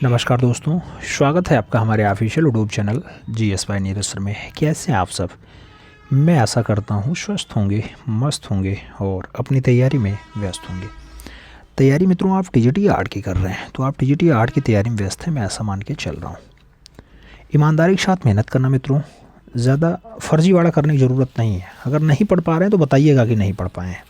नमस्कार दोस्तों, स्वागत है आपका हमारे official YouTube channel GSY Neeraj में। कैसे हैं आप सब? मैं आशा करता हूँ स्वस्थ होंगे, मस्त होंगे और अपनी तैयारी में व्यस्त होंगे। तैयारी मित्रों आप TGT आर्ट की कर रहे हैं तो आप TGT आर्ट की तैयारी में व्यस्त हैं, मैं ऐसा मान के चल रहा हूँ। ईमानदारी के साथ मेहनत करना मित्रों, ज़्यादा फर्जीवाड़ा करने की ज़रूरत नहीं है। अगर नहीं पढ़ पा रहे हैं तो बताइएगा कि नहीं पढ़ पाए हैं।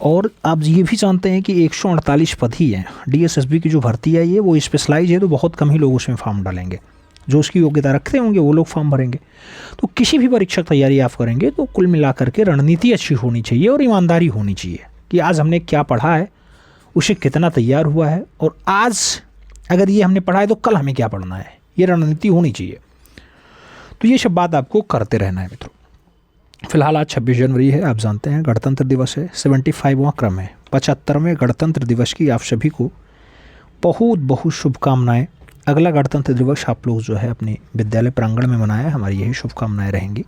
और आप ये भी जानते हैं कि 148 पद ही हैं। DSSB की जो भर्ती है ये वो स्पेशलाइज है, तो बहुत कम ही लोग उसमें फॉर्म डालेंगे। जो उसकी योग्यता रखते होंगे वो लोग फॉर्म भरेंगे। तो किसी भी परीक्षा तैयारी आप करेंगे तो कुल मिलाकर के रणनीति अच्छी होनी चाहिए और ईमानदारी होनी चाहिए कि आज हमने क्या पढ़ा है, उसे कितना तैयार हुआ है, और आज अगर ये हमने पढ़ा है तो कल हमें क्या पढ़ना है, ये रणनीति होनी चाहिए। तो ये सब बात आपको करते रहना है मित्रों। फिलहाल आज 26 जनवरी है, आप जानते हैं गणतंत्र दिवस है। 75वां क्रम है। 75वें गणतंत्र दिवस की आप सभी को बहुत बहुत शुभकामनाएं। अगला गणतंत्र दिवस आप लोग जो है अपने विद्यालय प्रांगण में मनाएं, हमारी यही शुभकामनाएं रहेंगी।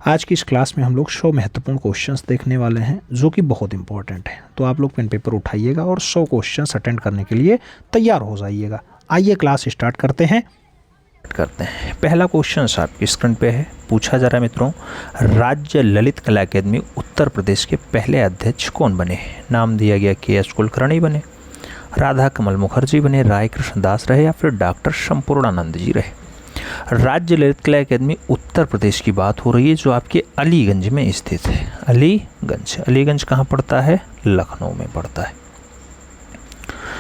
आज की इस क्लास में हम लोग 100 महत्वपूर्ण क्वेश्चंस देखने वाले हैं जो कि बहुत इंपॉर्टेंट है। तो आप लोग पेन पेपर उठाइएगा और 100 क्वेश्चंस अटेंड करने के लिए तैयार हो जाइएगा। आइए क्लास स्टार्ट करते हैं। पहला क्वेश्चन आपकी स्क्रीन पे है। पूछा जा रहा है मित्रों, राज्य ललित कला अकादमी उत्तर प्रदेश के पहले अध्यक्ष कौन बने? नाम दिया गया KS कुलकर्णी बने, राधा कमल मुखर्जी बने, राय कृष्ण दास रहे या फिर डॉक्टर संपूर्णानंद जी रहे। राज्य ललित कला अकादमी उत्तर प्रदेश की बात हो रही है जो आपके अलीगंज में स्थित है। अलीगंज कहाँ पड़ता है? लखनऊ में पड़ता है।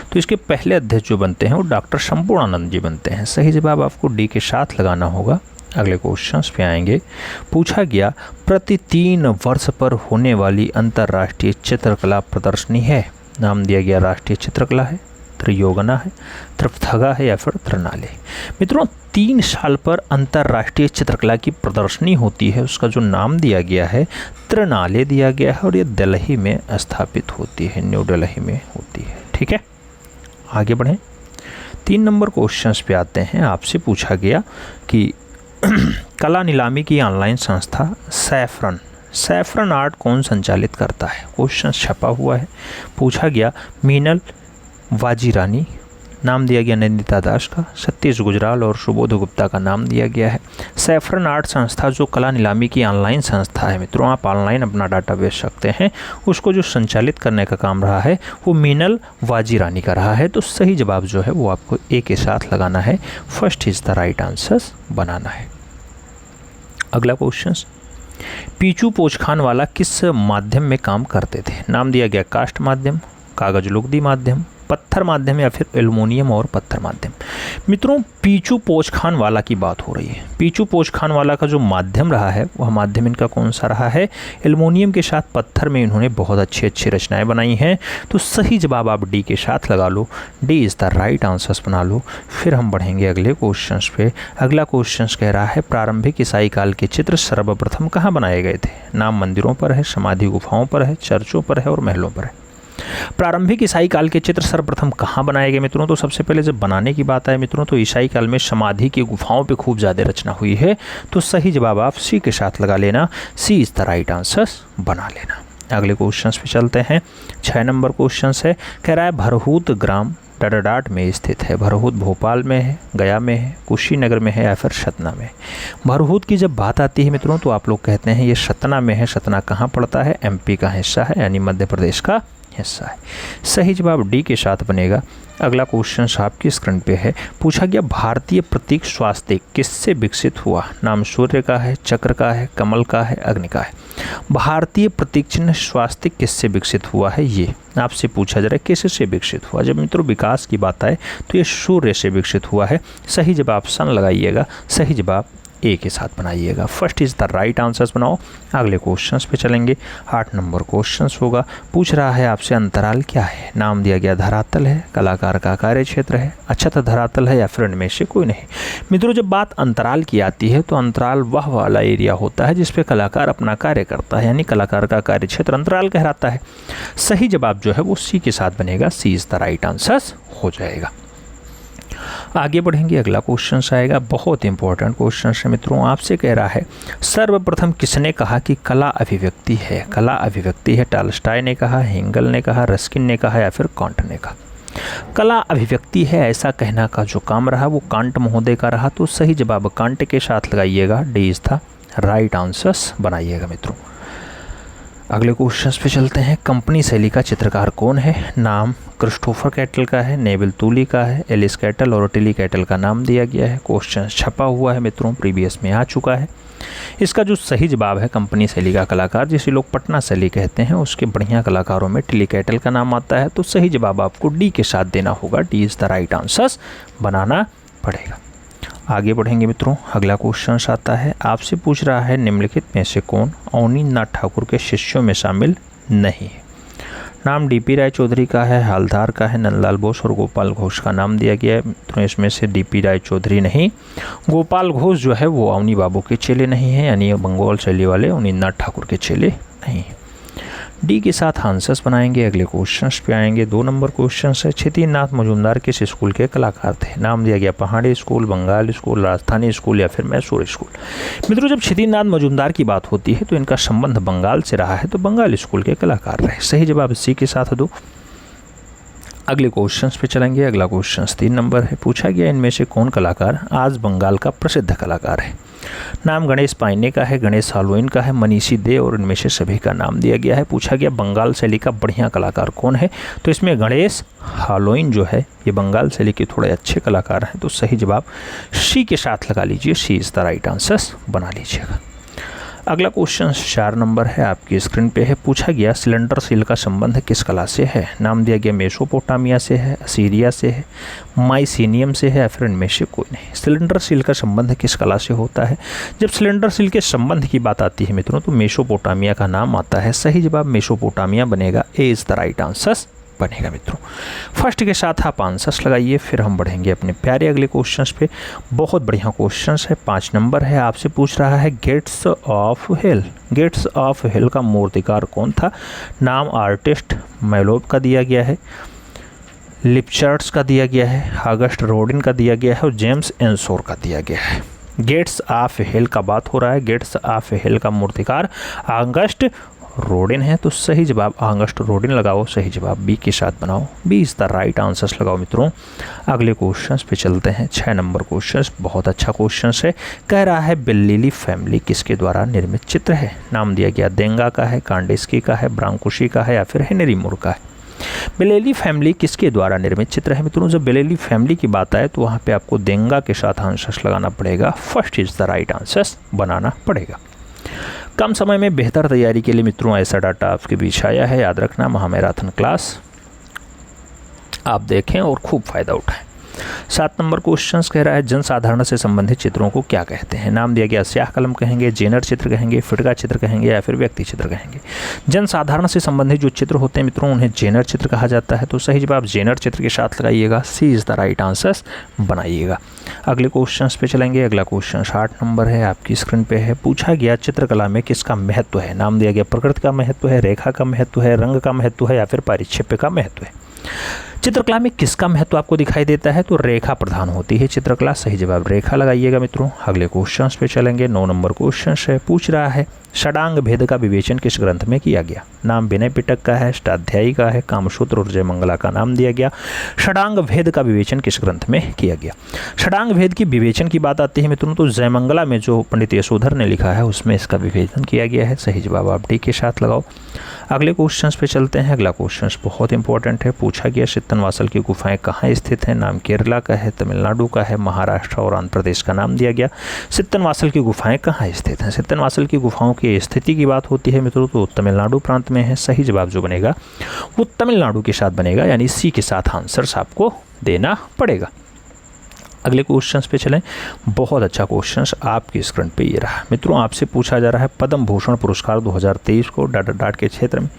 तो इसके पहले अध्यक्ष जो बनते हैं वो डॉक्टर संपूर्णानंद जी बनते हैं। सही जवाब आपको D के साथ लगाना होगा। अगले क्वेश्चंस पे आएंगे। पूछा गया प्रति 3 वर्ष पर होने वाली अंतर्राष्ट्रीय चित्रकला प्रदर्शनी है। नाम दिया गया राष्ट्रीय चित्रकला है, त्रियोगना है, त्रिपथगा है या फिर त्रिनाले। मित्रों 3 साल पर अंतर्राष्ट्रीय चित्रकला की प्रदर्शनी होती है, उसका जो नाम दिया गया है त्रिनाले दिया गया है और ये दिल्ली में स्थापित होती है, न्यू दिल्ली में होती है। ठीक है, आगे बढ़ें। 3 नंबर क्वेश्चंस पे आते हैं। आपसे पूछा गया कि कला नीलामी की ऑनलाइन संस्था सैफरन आर्ट कौन संचालित करता है? क्वेश्चन छपा हुआ है। पूछा गया मीनल वाजीरानी, नाम दिया गया नंदिता दास का, सतीश गुजराल और सुबोध गुप्ता का नाम दिया गया है। सैफरन आर्ट संस्था जो कला नीलामी की ऑनलाइन संस्था है मित्रों, आप ऑनलाइन अपना डाटा बेच सकते हैं, उसको जो संचालित करने का काम रहा है वो मीनल वाजीरानी का रहा है। तो सही जवाब जो है वो आपको A के साथ लगाना है। First is the right answer बनाना है। अगला क्वेश्चन, पीचू पोचखान वाला किस माध्यम में काम करते थे? नाम दिया गया कास्ट माध्यम, कागज लुगदी माध्यम, पत्थर माध्यम या फिर एल्युमिनियम और पत्थर माध्यम। मित्रों पीचू पोचखान वाला की बात हो रही है। पीचू पोचखान वाला का जो माध्यम रहा है वह माध्यम इनका कौन सा रहा है? एल्युमिनियम के साथ पत्थर में इन्होंने बहुत अच्छी अच्छी रचनाएं बनाई हैं। तो सही जवाब आप D के साथ लगा लो। D is the right answers बना लो। फिर हम बढ़ेंगे अगले क्वेश्चन पे। अगला क्वेश्चन कह रहा है प्रारंभिक ईसाई काल के चित्र सर्वप्रथम कहाँ बनाए गए थे? नाम मंदिरों पर है, समाधि गुफाओं पर है, चर्चों पर है और महलों पर है। प्रारंभिक ईसाई काल के चित्र सर्वप्रथम कहाँ बनाए गए मित्रों? तो सबसे पहले जब बनाने की बात आए मित्रों तो ईसाई काल में समाधि की गुफाओं पे खूब ज़्यादा रचना हुई है। तो सही जवाब आप C के साथ लगा लेना। C is the right answer बना लेना। अगले क्वेश्चन पे चलते हैं। 6 नंबर क्वेश्चन है। कह रहा है भरहूत ग्राम डडाडाट में स्थित है। भरहूत भोपाल में है, गया में है, कुशीनगर में है या फिर सतना में? भरहूत की जब बात आती है मित्रों तो आप लोग कहते हैं ये सतना में है। सतना कहाँ पड़ता है? MP का हिस्सा है, यानी मध्य प्रदेश का हिस्सा है। सही जवाब D के साथ बनेगा। अगला क्वेश्चन आपकी स्क्रीन पे है। पूछा गया भारतीय प्रतीक स्वास्तिक किससे विकसित हुआ? नाम सूर्य का है, चक्र का है, कमल का है, अग्नि का है। भारतीय प्रतीक चिन्ह स्वास्तिक किससे विकसित हुआ है? ये आपसे पूछा जा रहा है किससे विकसित हुआ। जब मित्रों विकास की बात आए तो ये सूर्य से विकसित हुआ है। सही जवाब सन लगाइएगा। सही जवाब A के साथ बनाइएगा। First is the right answers बनाओ। अगले क्वेश्चंस पे चलेंगे। 8 नंबर क्वेश्चंस होगा। पूछ रहा है आपसे अंतराल क्या है? नाम दिया गया धरातल है, कलाकार का कार्य क्षेत्र है, अच्छा धरातल है या फिर इनमें से कोई नहीं। मित्रों जब बात अंतराल की आती है तो अंतराल वह वाला एरिया होता है जिसपे कलाकार अपना कार्य करता है, यानी कलाकार का कार्य क्षेत्र अंतराल कहलाता है। सही जवाब जो है वो C के साथ बनेगा। C is the right answers हो जाएगा। आगे बढ़ेंगे। अगला क्वेश्चन आएगा, बहुत इंपॉर्टेंट क्वेश्चन है मित्रों। आपसे कह रहा है सर्वप्रथम किसने कहा कि कला अभिव्यक्ति है? कला अभिव्यक्ति है। टॉल्स्टॉय ने कहा, हेगल ने कहा, रस्किन ने कहा या फिर कांट ने कहा? कला अभिव्यक्ति है ऐसा कहना का जो काम रहा वो कांट महोदय का रहा, तो सही जवाब कांट के साथ लगाइएगा, D is the right answers बनाइएगा मित्रों। अगले क्वेश्चन पे चलते हैं। कंपनी शैली का चित्रकार कौन है? नाम क्रिस्टोफर कैटल का है, नेविल तूली का है, एलिस कैटल और टिली कैटल का नाम दिया गया है। क्वेश्चन छपा हुआ है मित्रों, प्रीवियस में आ चुका है। इसका जो सही जवाब है कंपनी शैली का कलाकार, जिसे लोग पटना शैली कहते हैं, उसके बढ़िया कलाकारों में टिली कैटल का नाम आता है, तो सही जवाब आपको डी के साथ देना होगा, D is the right answers बनाना पड़ेगा। आगे बढ़ेंगे मित्रों। अगला क्वेश्चन आता है, आपसे पूछ रहा है निम्नलिखित में से कौन अवनींद्रनाथ ठाकुर के शिष्यों में शामिल नहीं है? नाम डीपी राय चौधरी का है, हालदार का है, नंदलाल बोस और गोपाल घोष का नाम दिया गया है मित्रों। इसमें से डीपी राय चौधरी नहीं, गोपाल घोष जो है वो अवनी बाबू के चेले नहीं हैं, यानी बंगाल शैली वाले अवनींद्रनाथ ठाकुर के चेले नहीं हैं। डी के साथ आंसर्स बनाएंगे। अगले क्वेश्चंस पे आएंगे। 2 नंबर क्वेश्चन है, क्षितिज मजूमदार किस स्कूल के कलाकार थे? नाम दिया गया Pahari school, Bengal school, Rajasthani school या फिर मैसूर स्कूल। मित्रों जब क्षितिज मजूमदार की बात होती है तो इनका संबंध बंगाल से रहा है, तो बंगाल स्कूल के कलाकार रहे। सही जवाब सी के साथ दो। अगले क्वेश्चंस पे चलेंगे। अगला क्वेश्चन 3 नंबर है, पूछा गया इनमें से कौन कलाकार आज बंगाल का प्रसिद्ध कलाकार है? नाम गणेश पाइने का है, गणेश हालोइन का है, मनीषी दे और इनमें से सभी का नाम दिया गया है। पूछा गया बंगाल शैली का बढ़िया कलाकार कौन है, तो इसमें गणेश हालोइन जो है ये बंगाल शैली के थोड़े अच्छे कलाकार हैं, तो सही जवाब सी के साथ लगा लीजिए, सी इज़ द राइट आंसर्स बना लीजिएगा। अगला क्वेश्चन 4 नंबर है, आपकी स्क्रीन पे है। पूछा गया सिलेंडर सील का संबंध किस कला से है? नाम दिया गया मेसोपोटामिया से है, असीरिया से है, माइसीनियम से है या फिर इनमें से कोई नहीं। सिलेंडर सील का संबंध किस कला से होता है? जब सिलेंडर सील के संबंध की बात आती है मित्रों तो मेसोपोटामिया का नाम आता है। सही जवाब मेसोपोटामिया बनेगा, ए इज़ द राइट आंसर्स बनेगा मित्रों। फर्स्ट के साथ आप आंसर्स लगाइए, फिर हम बढ़ेंगे अपने प्यारे अगले क्वेश्चंस पे। बहुत बढ़िया क्वेश्चंस है। 5 नंबर है, आपसे पूछ रहा है gates of hell. Gates of hell का मूर्तिकार कौन था? नाम आर्टिस्ट मैलोब का दिया गया है, लिपचार्ड्स का दिया गया है, ऑगस्ट रोडिन का दिया गया है और जेम्स एंसोर का दिया गया है। गेट्स ऑफ हेल का बात हो रहा है। गेट्स ऑफ हेल का मूर्तिकार ऑगस्ट रोडिन है, तो सही जवाब ऑगस्ट रोडिन लगाओ। सही जवाब बी के साथ बनाओ, B is the right answers लगाओ मित्रों। अगले क्वेश्चंस पे चलते हैं। 6 नंबर क्वेश्चंस बहुत अच्छा क्वेश्चंस है। कह रहा है बेलेली फैमिली किसके द्वारा निर्मित चित्र है? नाम दिया गया देंगा का है, कांडेस्की का है, ब्रांकुशी का है या फिर हेनरी मूर का है। बेलेली फैमिली किसके द्वारा निर्मित चित्र है मित्रों? जब बेलेली फैमिली की बात आए तो वहाँ पे आपको देंगा के साथ आंसर्स लगाना पड़ेगा, first is the right answers बनाना पड़ेगा। कम समय में बेहतर तैयारी के लिए मित्रों ऐसा डाटा आपके बीच आया है, याद रखना। महामैराथन क्लास आप देखें और खूब फायदा उठाएं। 7 नंबर क्वेश्चंस कह रहा है जनसाधारण से संबंधित चित्रों को क्या कहते हैं? नाम दिया गया स्याह कलम कहेंगे, जेनर चित्र कहेंगे, फिटका चित्र कहेंगे या फिर व्यक्ति चित्र कहेंगे। जनसाधारण से संबंधित जो चित्र होते हैं मित्रों उन्हें जेनर चित्र कहा जाता है, तो सही जवाब जेनर चित्र के साथ लगाइएगा, सी इज़ द राइट आंसर्स बनाइएगा। अगले क्वेश्चंस पे चलेंगे। अगला क्वेश्चन 8 नंबर है, आपकी स्क्रीन पे है। पूछा गया चित्रकला में किसका महत्व है? नाम दिया गया प्रकृति का महत्व है, रेखा का महत्व है, रंग का महत्व है या फिर पारिक्षेप्य का महत्व है। चित्रकला में किसका महत्व आपको दिखाई देता है? तो रेखा प्रधान होती है चित्रकला, सही जवाब रेखा लगाइएगा मित्रों। अगले क्वेश्चंस पे चलेंगे। 9 नंबर क्वेश्चन है, पूछ रहा है षडांग भेद का विवेचन किस ग्रंथ में किया गया? नाम विनय पिटक का है, अष्टाध्यायी का है, कामसूत्र और जयमंगला का नाम दिया गया। षडांग भेद का विवेचन किस ग्रंथ में किया गया? षडांग भेद की विवेचन की बात आती है मित्रों तो जयमंगला में जो पंडित यशोधर ने लिखा है उसमें इसका विवेचन किया गया है, सही जवाब आप डी के साथ लगाओ। अगले क्वेश्चंस पे चलते हैं। अगला क्वेश्चंस बहुत इंपॉर्टेंट है। पूछा गया सित्तनवासल की गुफाएं कहाँ स्थित हैं? नाम केरला का है, तमिलनाडु का है, महाराष्ट्र और आंध्र प्रदेश का नाम दिया गया। सित्तनवासल की गुफाएं कहाँ स्थित हैं? सित्तनवासल की गुफाओं की स्थिति की बात होती है मित्रों तो तमिलनाडु प्रांत में है, सही जवाब जो बनेगा वो तमिलनाडु के साथ बनेगा, यानी सी के साथ आंसर्स आपको देना पड़ेगा। अगले क्वेश्चंस पे चलें। बहुत अच्छा क्वेश्चंस आपकी स्क्रीन पे ये रहा मित्रों, आपसे पूछा जा रहा है पद्म भूषण पुरस्कार 2023 को डाट के क्षेत्र में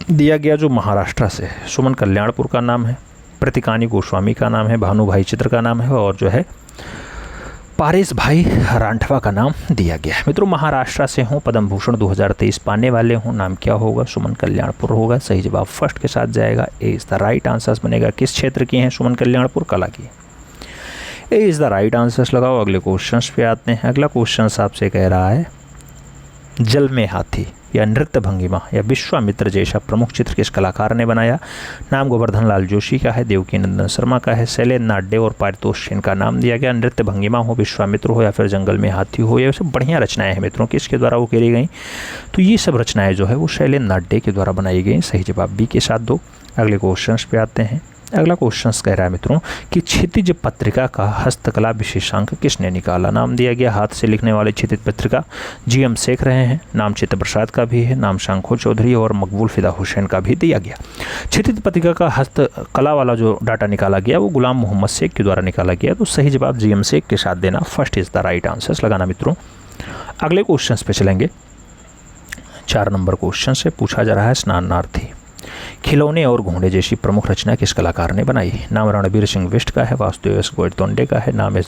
दिया गया जो महाराष्ट्र से है। सुमन कल्याणपुर का नाम है, प्रतिकानी गोस्वामी का नाम है, भानुभाई चित्र का नाम है और जो है पारेश भाई रांठवा का नाम दिया गया है। मित्रों महाराष्ट्र से हूँ, पद्म भूषण 2023 पाने वाले हूँ, नाम क्या होगा? सुमन कल्याणपुर होगा, सही जवाब फर्स्ट के साथ जाएगा, ए इज़ द राइट आंसर्स बनेगा। किस क्षेत्र की हैं सुमन कल्याणपुर? कला की। ए इज़ द राइट आंसर्स लगाओ। अगले क्वेश्चंस पे आते हैं। अगला क्वेश्चन आपसे कह रहा है जल में हाथी या नृत्य भंगिमा या विश्वामित्र जैसा प्रमुख चित्र किस कलाकार ने बनाया? नाम गोवर्धन लाल जोशी का है, देवकी नंदन शर्मा का है, शैलेंद्र नाडे और पारितोष सेन का नाम दिया गया। नृत्य भंगिमा हो, विश्वामित्र हो या फिर जंगल में हाथी हो, ये सब बढ़िया रचनाएं हैं मित्रों, किसके द्वारा वो करी गई? तो ये सब रचनाएं जो है वो शैलेंद्र नाडे के द्वारा बनाई गई। सही जवाब बी के साथ दो। अगले क्वेश्चन पे आते हैं। अगला क्वेश्चन कह रहा है मित्रों कि क्षितिज पत्रिका का हस्तकला विशेषांक किसने निकाला? नाम दिया गया हाथ से लिखने वाले क्षितिज पत्रिका GM शेख रहे हैं, नाम चित्त प्रसाद का भी है, नाम शंखो चौधरी और मकबूल फिदा हुसैन का भी दिया गया। क्षितिज पत्रिका का हस्तकला वाला जो डाटा निकाला गया वो गुलाम मोहम्मद शेख के द्वारा निकाला गया। तो सही जवाब GM शेख के साथ देना, first is the right answer लगाना मित्रों। अगले क्वेश्चन पे चलेंगे। 4 नंबर क्वेश्चन से पूछा जा रहा है स्नानार्थी खिलौने और घोड़े जैसी प्रमुख रचना किस कलाकार ने बनाई? नाम रणबीर सिंह बिष्ट का है, वासुदेव एस गोयतोंडे का है, नाम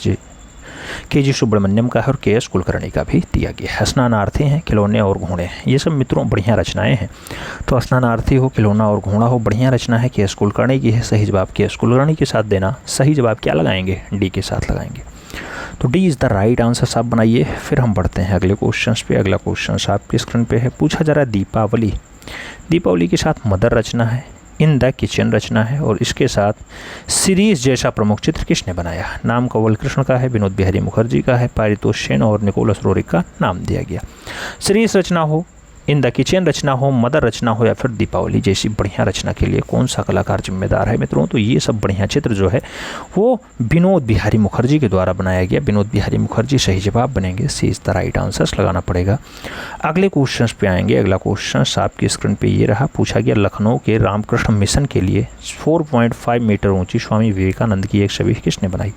KG सुब्रमण्यम का है और KS कुलकर्णी का भी दिया गया है। स्नानार्थी हैं, खिलौने और घोड़े हैं, ये सब मित्रों बढ़िया रचनाएं हैं। तो स्नानार्थी हो, खिलौना और घोड़ा हो, बढ़िया रचना है, KS कुलकर्णी की है। सही जवाब KS कुलकर्णी के साथ देना। सही जवाब क्या लगाएंगे? डी के साथ लगाएंगे। तो D is the right answer साहब बनाइए। फिर हम बढ़ते हैं अगले क्वेश्चन पे। अगला क्वेश्चन आपकी स्क्रीन पे है। पूछा जा रहा है दीपावली के साथ मदर रचना है, इन द किचन रचना है और इसके साथ सीरीज जैसा प्रमुख चित्र किसने बनाया? नाम कंवल कृष्ण का है, विनोद बिहारी मुखर्जी का है, पारितोष सेन और निकोलस रोरिक का नाम दिया गया। सीरीज रचना हो, इन द किचन रचना हो, मदर रचना हो या फिर दीपावली जैसी बढ़िया रचना के लिए कौन सा कलाकार जिम्मेदार है मित्रों? तो ये सब बढ़िया चित्र जो है वो विनोद बिहारी मुखर्जी के द्वारा बनाया गया। विनोद बिहारी मुखर्जी सही जवाब बनेंगे। सी इज द राइट आंसर्स लगाना पड़ेगा। अगले क्वेश्चन पे आएंगे। अगला क्वेश्चन आपकी स्क्रीन पे ये रहा। पूछा गया लखनऊ के रामकृष्ण मिशन के लिए 4.5 मीटर ऊंची स्वामी विवेकानंद की एक छवि किसने बनाई?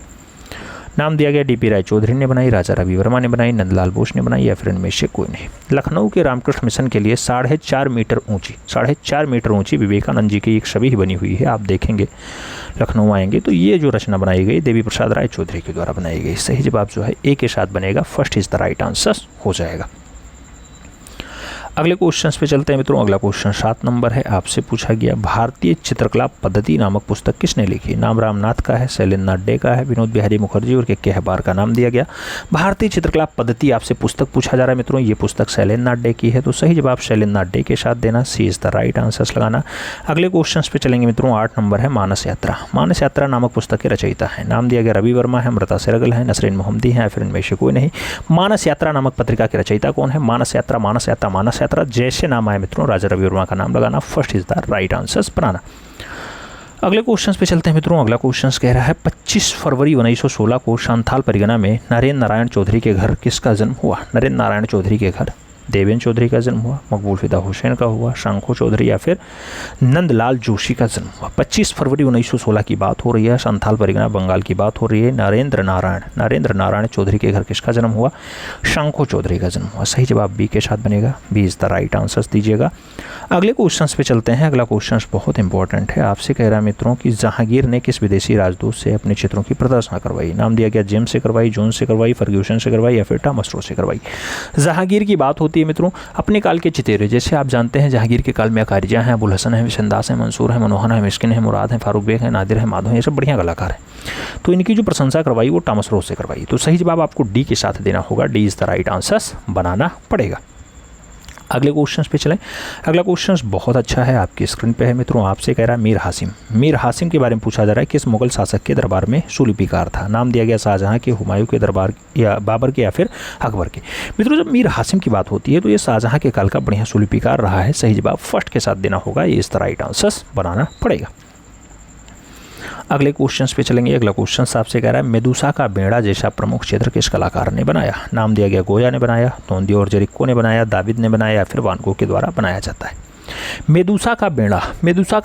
नाम दिया गया DP राय चौधरी ने बनाई, राजा रवि वर्मा ने बनाई, नंदलाल बोस ने बनाई या फिर इनमें से कोई नहीं। लखनऊ के रामकृष्ण मिशन के लिए 4.5 मीटर ऊंची विवेकानंद जी की एक छवि बनी हुई है। आप देखेंगे लखनऊ आएंगे तो ये जो रचना बनाई गई देवी प्रसाद राय चौधरी के द्वारा बनाई गई। सही जवाब जो है ए के साथ बनेगा, first is the right answer हो जाएगा। अगले क्वेश्चन पे चलते हैं मित्रों। अगला क्वेश्चन 7 नंबर है। आपसे पूछा गया भारतीय चित्रकला पद्धति नामक पुस्तक किसने लिखी? नाम रामनाथ का है, शैलेंद्र नाडे का है, विनोद बिहारी मुखर्जी और के हबार का नाम दिया गया। भारतीय चित्रकला पद्धति आपसे पुस्तक पूछा जा रहा है मित्रों, ये पुस्तक शैलेंद्र नाडे की है। तो सही जवाब शैलेंद्र नाडे के साथ देना, सी इज द राइट आंसर्स लगाना। अगले क्वेश्चन पे चलेंगे मित्रों। 8 नंबर है मानस यात्रा। मानस यात्रा नामक पुस्तक के रचयिता है। नाम दिया गया रवि वर्मा है, अमृता सेरगल है, नसरीन मोहम्मदी है, फिर इनमें से कोई नहीं। मानस यात्रा नामक पत्रिका के रचयिता कौन है? मानस यात्रा जैसे नाम आए मित्रों राजा रवि वर्मा का नाम लगाना, first is the right answers बनाना। अगले क्वेश्चन पे चलते हैं मित्रों। अगला क्वेश्चन कह रहा है 25 फरवरी 1916 को संथाल परिगणा में नरेंद्र नारायण चौधरी के घर किसका जन्म हुआ? नरेंद्र नारायण चौधरी के घर देवेंद्र चौधरी का जन्म हुआ, मकबूल फिदा हुसैन का हुआ, शंखो चौधरी या फिर नंदलाल जोशी का जन्म हुआ। 25 फरवरी 1916 की बात हो रही है, संथाल परिगणा बंगाल की बात हो रही है। नरेंद्र नारायण चौधरी के घर किसका जन्म हुआ? शंखो चौधरी का जन्म हुआ। सही जवाब बी के साथ बनेगा, B is the right answer दीजिएगा। अगले क्वेश्चन पे चलते हैं। अगला क्वेश्चन बहुत इंपॉर्टेंट है। आपसे कह रहा है मित्रों कि जहांगीर ने किस विदेशी राजदूत से अपने चित्रों की प्रदर्शना करवाई? नाम दिया गया जेम्स से करवाई, जॉन से करवाई, फर्ग्यूसन से करवाई या फिर टॉमस रो से करवाई। जहांगीर की बात होती है मित्रों, अपने काल के चितेरे जैसे आप जानते हैं जहांगीर के काल में अकारिजा हैं, अबुल हसन है, विशनदास है, मंसूर है, मनोहर है, मिस्किन है, मुराद है, फारूक बेग है, नादिर है, माधव है, ये सब बढ़िया कलाकार हैं। तो इनकी जो प्रशंसा करवाई वो टॉमस रोज से करवाई। तो सही जवाब आपको डी के साथ देना होगा, D is the right answer बनाना पड़ेगा। अगले क्वेश्चन पे चलें। अगला क्वेश्चन बहुत अच्छा है, आपकी स्क्रीन पे है मित्रों। आपसे कह रहा है मीर हासिम के बारे में पूछा जा रहा है, किस मुगल शासक के दरबार में सुलिपिकार था? नाम दिया गया शाहजहां के, हुमायूं के दरबार या बाबर के या फिर अकबर के। मित्रों जब मीर हासिम की बात होती है तो ये शाहजहां के काल का बढ़िया सुलिपिकार रहा है। सही जवाब फर्स्ट के साथ देना होगा, ये इस तरह राइट आंसर बनाना पड़ेगा। अगले क्वेश्चन पे चलेंगे। अगला क्वेश्चन आपसे कह रहा है मेदुसा का बेड़ा जैसा प्रमुख चित्र किस कलाकार ने बनाया? नाम दिया गया गोया ने बनाया, तोंदी और जेरिको ने बनाया, दाविद ने बनाया या फिर वान गो के द्वारा बनाया जाता है। मेदुसा का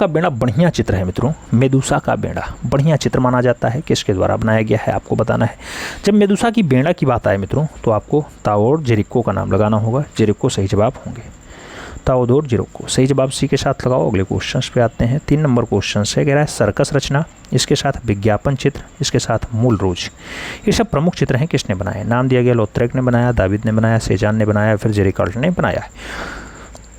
बेड़ा बढ़िया चित्र है मित्रों। मेदुसा का बेड़ा बढ़िया चित्र माना जाता है, किसके द्वारा बनाया गया है आपको बताना है। जब मेदुसा की बेड़ा की बात आए मित्रों तो आपको ताओर जेरिको का नाम लगाना होगा। जेरिको सही जवाब होंगे, ताओदोर जेरिको। सही जवाब सी के साथ लगाओ। अगले क्वेश्चन पे आते हैं। 3 नंबर क्वेश्चन से कह रहा है सर्कस रचना, इसके साथ विज्ञापन चित्र, इसके साथ मूल रोज, ये सब प्रमुख चित्र हैं, किसने बनाए? नाम दिया गया लोत्रेक ने बनाया, दाविद ने बनाया, सेजान ने बनाया, फिर जेरिकल्ट ने बनाया है।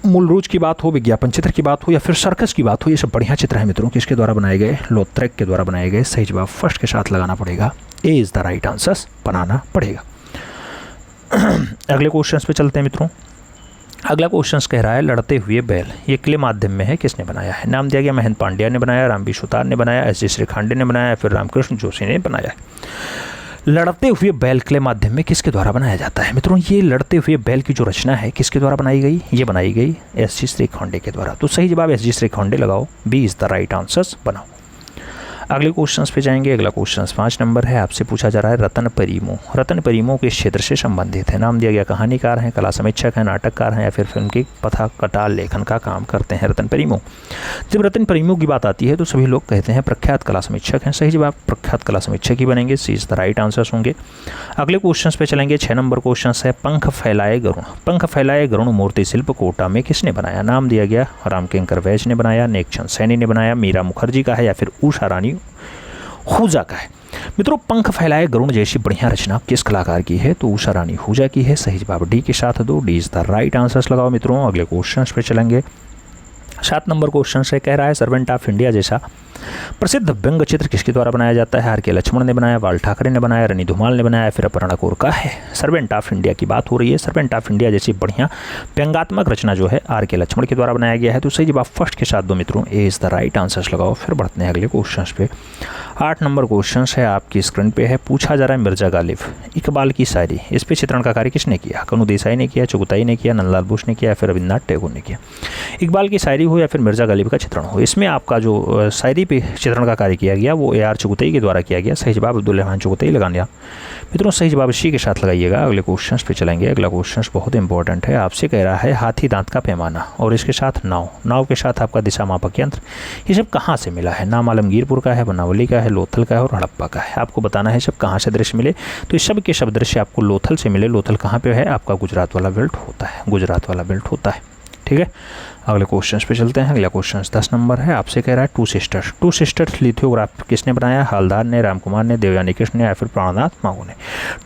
मूल रोज की बात हो, विज्ञापन चित्र की बात हो या फिर सर्कस की बात हो, ये सब बढ़िया चित्र हैं मित्रों, किसके द्वारा बनाए गए? लोत्रेक के द्वारा बनाए गए। सही जवाब फर्स्ट के साथ लगाना पड़ेगा, ए इज द राइट आंसर बनाना पड़ेगा। अगले क्वेश्चन पे चलते हैं मित्रों। अगला क्वेश्चन कह रहा है लड़ते हुए बैल ये क्ले माध्यम में है, किसने बनाया है? नाम दिया गया महेंद्र पांड्या ने बनाया, रामबी सुतार ने बनाया, एस.जी. श्रीखंडे ने बनाया, फिर रामकृष्ण जोशी ने बनाया। लड़ते हुए बैल क्ले माध्यम में किसके द्वारा बनाया जाता है? मित्रों ये लड़ते हुए बैल की जो रचना है किसके द्वारा बनाई गई? ये बनाई गई एस.जी. श्रीखंडे के द्वारा। तो सही जवाब एस.जी. श्रीखंडे लगाओ, B is the right answer बनाओ। अगले क्वेश्चन पे जाएंगे। अगला क्वेश्चन 5 नंबर है, आपसे पूछा जा रहा है रतन परिमो। रतन परिमो किस क्षेत्र से संबंधित है? नाम दिया गया कहानीकार हैं, कला समीक्षक हैं, नाटककार हैं या फिर फिल्म की कथा कटाल लेखन का काम करते हैं रतन परिमो। जब रतन परिमो की बात आती है तो सभी लोग कहते हैं प्रख्यात कला समीक्षक हैं। सही जवाब प्रख्यात कला समीक्षक ही बनेंगे, सी इज द राइट आंसर्स होंगे। अगले क्वेश्चन पे चलेंगे। 6 नंबर क्वेश्चन है पंख फैलाए गरुण। पंख फैलाए गरुण मूर्ति शिल्प कोटा में किसने बनाया? नाम दिया गया रामकिंकर वैज ने बनाया, नेकचंद सैनी ने बनाया, मीरा मुखर्जी का है या फिर उषा रानी हुजा का है। मित्रों पंख फैलाए गरुण जैसी बढ़िया रचना किस कलाकार की है? तो उषा रानी हुजा की है। सही जवाब डी के साथ दो, D is the right answers लगाओ मित्रों। अगले क्वेश्चन पे चलेंगे। 7 नंबर क्वेश्चन से कह रहा है सर्वेंट ऑफ इंडिया जैसा प्रसिद्ध व्यंग चित्र किसके द्वारा बनाया जाता है? आर.के. लक्ष्मण ने बनाया, बाल ठाकरे ने बनाया, रनी धुमाल ने बनाया, फिर अपर्णा कौर का है। सर्वेंट ऑफ इंडिया की बात हो रही है। सर्वेंट ऑफ इंडिया जैसी बढ़िया व्यंगात्मक रचना जो है आर.के. लक्ष्मण के द्वारा बनाया गया है। तो सही जवाब फर्स्ट के साथ दो मित्रों, ए इज द राइट आंसर्स लगाओ। फिर बढ़ते हैं अगले क्वेश्चन पे। 8 नंबर क्वेश्चन है आपकी स्क्रीन पे है। पूछा जा रहा है मिर्जा गालिब इकबाल की शायरी, इस पे चित्रण का कार्य किसने किया? कनू देसाई ने किया, चुगताई ने किया, नंदलाल बोस ने किया, फिर रविन्द्रनाथ टैगोर ने किया। इकबाल की शायरी हो या फिर मिर्जा गालिब का चित्रण हो, इसमें आपका जो शायरी पे चित्रण का कार्य किया गया वो ए.आर. चुगताई के द्वारा किया गया। सही जवाब अब्दुल रहमान चुगताई लगा दिया मित्रों। सही जवाब सी के साथ लगाइएगा। अगले क्वेश्चन पे चलेंगे। अगला क्वेश्चन बहुत इंपॉर्टेंट है, आपसे कह रहा है हाथी दांत का पैमाना और इसके साथ नाव, नाव के साथ आपका दिशा मापक यंत्र, ये सब कहाँ से मिला है? नाम आलमगीरपुर का है, बनावली का है, लोथल का है और हड़प्पा का है। आपको बताना है सब कहाँ से दृश्य मिले। तो इस सब के सब दृश्य आपको लोथल से मिले। लोथल कहाँ पे है? आपका गुजरात वाला बेल्ट होता है, गुजरात वाला बेल्ट होता है। ठीक है, अगले क्वेश्चन पे चलते हैं। अगला क्वेश्चन 10 नंबर है, आपसे कह रहा है टू सिस्टर्स लिथोग्राफ किसने बनाया? हालदार ने, रामकुमार ने, देवयानी कृष्ण ने या फिर प्राणनाथ मांगू ने।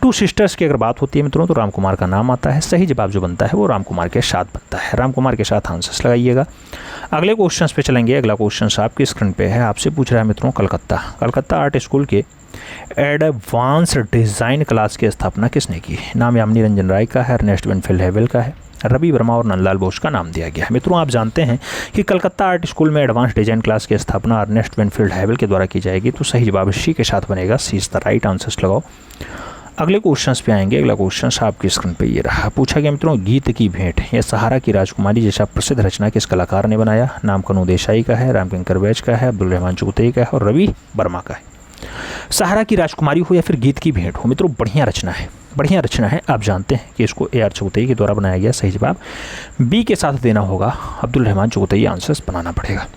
टू सिस्टर्स की अगर बात होती है मित्रों तो रामकुमार का नाम आता है। सही जवाब जो बनता है वो रामकुमार के साथ बनता है। रामकुमार के साथ आंसर्स लगाइएगा। अगले क्वेश्चन पे चलेंगे। अगला क्वेश्चन आपकी स्क्रीन पे है, आपसे पूछ रहा है मित्रों कलकत्ता आर्ट स्कूल के एडवांस डिज़ाइन क्लास की स्थापना किसने की? नाम यामिनी रंजन राय का है, अर्नेस्ट विनफील्ड हैवेल का है, रवि वर्मा और नंदलाल बोस का नाम दिया गया है। मित्रों आप जानते हैं कि कलकत्ता आर्ट स्कूल में एडवांस डिजाइन क्लास की स्थापना अर्नेस्ट विनफील्ड हैवेल के द्वारा की जाएगी। तो सही जवाब सी के साथ बनेगा, सी इज द राइट आंसर्स लगाओ। अगले क्वेश्चन पे आएंगे। अगला क्वेश्चन आपकी स्क्रीन पे ये रहा। पूछा गया मित्रों गीत की भेंट या सहारा की राजकुमारी जैसा प्रसिद्ध रचना किस कलाकार ने बनाया? नाम कनू देसाई का है, रामकिंकर वैज का है, अब्दुल रहमान चुगताई का है और रवि वर्मा का है। सहारा की राजकुमारी हो या फिर गीत की भेंट हो मित्रों बढ़िया रचना है, बढ़िया रचना है। आप जानते हैं कि इसको ए.आर. चुगताई के द्वारा बनाया गया। सही जवाब बी के साथ देना होगा, अब्दुल रहमान चुगताई आंसर्स बनाना पड़ेगा।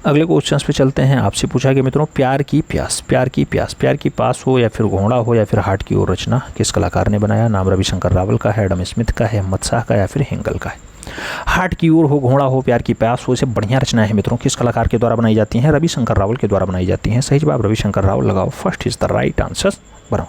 अगले क्वेश्चन पे चलते हैं। आपसे पूछा गया मित्रों प्यार की प्यास हो या फिर घोड़ा हो या फिर हाट की ओर रचना किस कलाकार ने बनाया? नाम रविशंकर रावल का है, एडम स्मिथ का है, अहमद शाह का या फिर हिंगल का है। हाट की ओर हो, घोड़ा हो, प्यार की प्यास हो, इसे बढ़िया रचना है मित्रों किस कलाकार के द्वारा बनाई जाती हैं? रविशंकर रावल के द्वारा बनाई जाती हैं। सही जवाब रविशंकर रावल लगाओ, first is the right answer बनाओ।